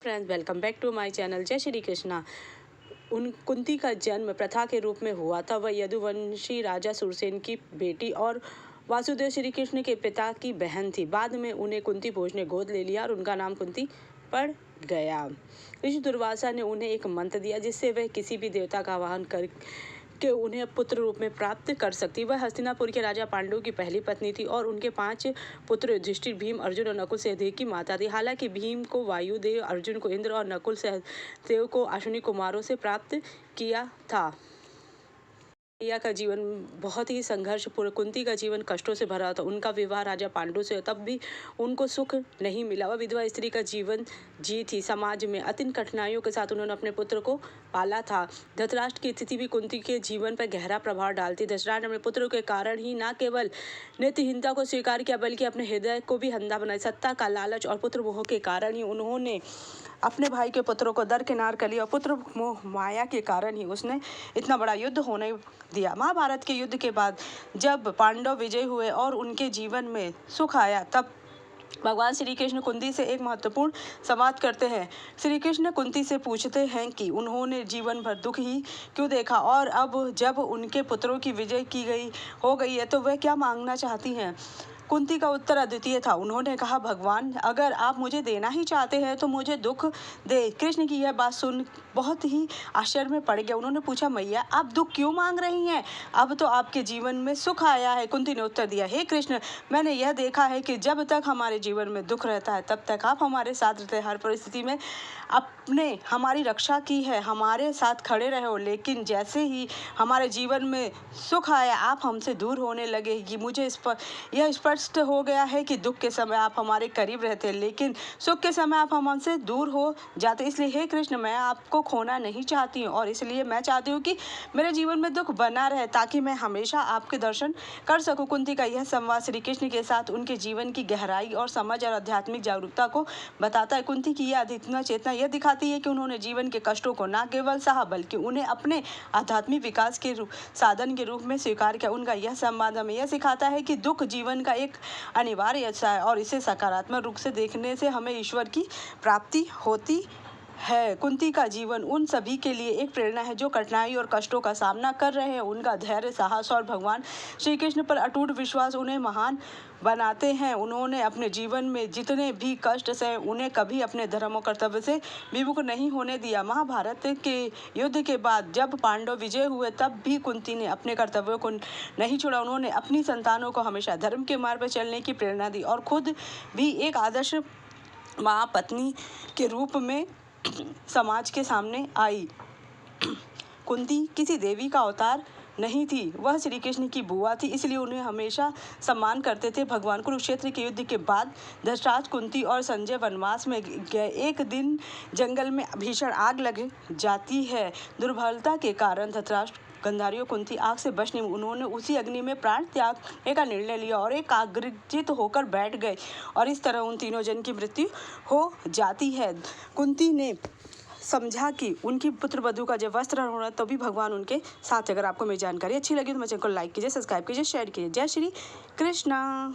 Friends, welcome back to my channel. जय श्री कृष्णा। कुंती का जन्म प्रथा के रूप में हुआ था। वह यदुवंशी राजा सुरसेन की बेटी और वासुदेव श्री कृष्ण के पिता की बहन थी। बाद में उन्हें कुंती भोज ने गोद ले लिया और उनका नाम कुंती पड़ गया। ऋषि दुर्वासा ने उन्हें एक मंत्र दिया जिससे वह किसी भी देवता का आवाहन कर के उन्हें पुत्र रूप में प्राप्त कर सकती। वह हस्तिनापुर के राजा पांडु की पहली पत्नी थी और उनके 5 पुत्र युधिष्ठिर, भीम, अर्जुन और नकुल सहदेव की माता थी। हालांकि भीम को वायुदेव, अर्जुन को इंद्र और नकुल सहदेव को अश्विनी कुमारों से प्राप्त किया था। मैया का जीवन बहुत ही संघर्षपूर्ण। कुंती का जीवन कष्टों से भरा था। उनका विवाह राजा पांडु से, तब भी उनको सुख नहीं मिला। वह विधवा स्त्री का जीवन जी थी। समाज में अत्यंत कठिनाइयों के साथ उन्होंने अपने पुत्र को पाला था। धृतराष्ट्र की स्थिति भी कुंती के जीवन पर गहरा प्रभाव डालती। धृतराष्ट्र ने अपने पुत्रों के कारण ही न केवल नेत्रहीनता को स्वीकार किया बल्कि अपने हृदय को भी अंधा बनाया। सत्ता का लालच और पुत्र मोह के कारण ही उन्होंने अपने भाई के पुत्रों को दरकिनार कर लिया और पुत्र मोह माया के कारण ही उसने इतना बड़ा युद्ध होने दिया। महाभारत के युद्ध के बाद जब पांडव विजय हुए और उनके जीवन में सुख आया, तब भगवान श्री कृष्ण कुंती से एक महत्वपूर्ण संवाद करते हैं। श्री कृष्ण कुंती से पूछते हैं कि उन्होंने जीवन भर दुख ही क्यों देखा और अब जब उनके पुत्रों की विजय हो गई है तो वह क्या मांगना चाहती हैं। कुंती का उत्तर अद्वितीय था। उन्होंने कहा, भगवान, अगर आप मुझे देना ही चाहते हैं तो मुझे दुख दे। कृष्ण की यह बात सुन बहुत ही आश्चर्य में पड़ गया। उन्होंने पूछा, मैया, आप दुख क्यों मांग रही हैं? अब तो आपके जीवन में सुख आया है। कुंती ने उत्तर दिया, हे कृष्ण, मैंने यह देखा है कि जब तक हमारे जीवन में दुख रहता है तब तक आप हमारे साथ रहते हैं। हर परिस्थिति में आपने हमारी रक्षा की है, हमारे साथ खड़े रहे हो, लेकिन जैसे ही हमारे जीवन में सुख आया आप हमसे दूर होने लगे। कि मुझे यह स्पष्ट हो गया है कि दुख के समय आप हमारे करीब रहते हैं, लेकिन सुख के समय आप हमसे दूर हो जाते। इसलिए हे कृष्ण, मैं आपको खोना नहीं चाहती हूँ और इसलिए मैं चाहती हूँ कि मेरे जीवन में दुख बना रहे ताकि मैं हमेशा आपके दर्शन कर सकूँ। कुंती का यह संवाद श्री कृष्ण के साथ उनके जीवन की गहराई और समझ और आध्यात्मिक जागरूकता को बताता है। कुंती की यह आध्यात्मिक चेतना यह दिखाती है कि उन्होंने जीवन के कष्टों को न केवल सहा बल्कि उन्हें अपने आध्यात्मिक विकास के साधन के रूप में स्वीकार किया। उनका यह संवाद हमें यह सिखाता है कि दुख जीवन का एक अनिवार्य हिस्सा है और इसे सकारात्मक रूप से देखने से हमें ईश्वर की प्राप्ति होती है। कुंती का जीवन उन सभी के लिए एक प्रेरणा है जो कठिनाई और कष्टों का सामना कर रहे हैं। उनका धैर्य, साहस और भगवान श्री कृष्ण पर अटूट विश्वास उन्हें महान बनाते हैं। उन्होंने अपने जीवन में जितने भी कष्ट सहे उन्हें कभी अपने धर्म और कर्तव्य से विमुख नहीं होने दिया। महाभारत के युद्ध के बाद जब पांडव विजय हुए तब भी कुंती ने अपने कर्तव्यों को नहीं छोड़ा। उन्होंने अपनी संतानों को हमेशा धर्म के मार्ग पर चलने की प्रेरणा दी और खुद भी एक आदर्श माँ, पत्नी के रूप में समाज के सामने आई। कुंती किसी देवी का अवतार नहीं थी, वह श्री कृष्ण की बुआ थी, इसलिए उन्हें हमेशा सम्मान करते थे। भगवान कुरुक्षेत्र के युद्ध के बाद धृतराष्ट्र, कुंती और संजय वनवास में गए। एक दिन जंगल में भीषण आग लग जाती है। दुर्बलता के कारण धृतराष्ट्र, गांधारियों, कुंती आग से बच नहीं। उन्होंने उसी अग्नि में प्राण त्यागने का निर्णय लिया और एकाग्रचित होकर बैठ गए और इस तरह उन तीनों जन की मृत्यु हो जाती है। कुंती ने समझा कि उनकी पुत्र वधू का जब वस्त्र होना तभी भगवान उनके साथ। अगर आपको मेरी जानकारी अच्छी लगी तो मेरे चैनल को लाइक कीजिए, सब्सक्राइब कीजिए, शेयर कीजिए। जय श्री कृष्णा।